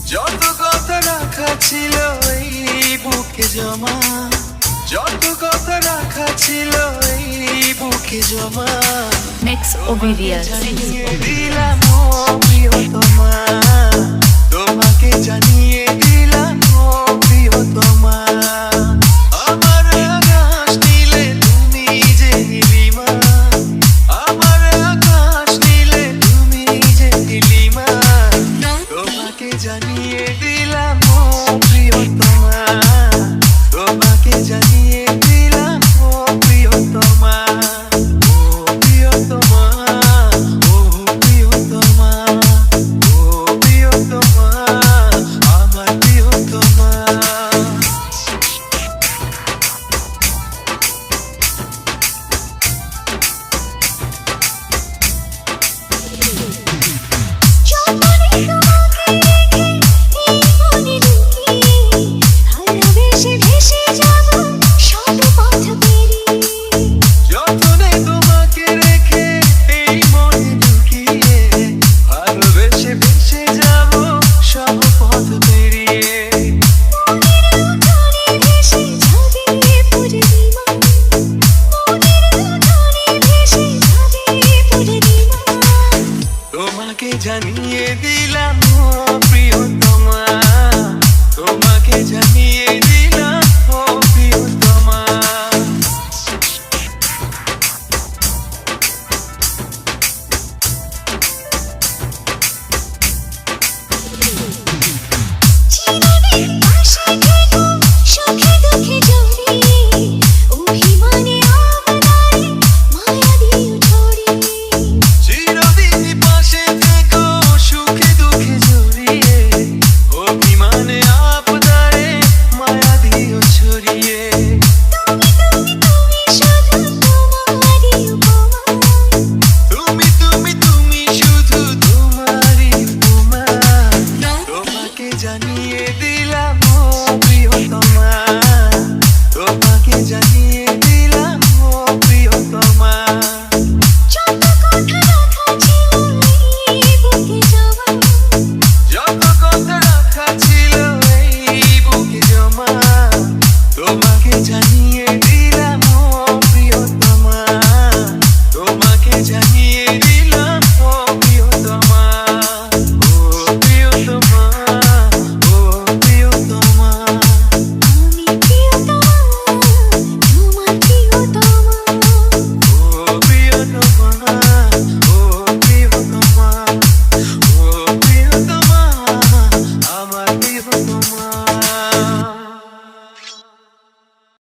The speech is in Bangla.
যত কথা রাখা ছিল এই বুকে জমা, যত কথা রাখা ছিল এই বুকে জমা, Mix Ovidia. জানিয়ে দিলাম ও প্রিয়তমা, তোমাকে জানিয়ে দিলাম ও প্রিয়তমা। আমার আকাশ নীলে তুমি যে নীলিমা, আমার আকাশ নীলে তুমি যে নীলিমা, তোমাকে জানিয়ে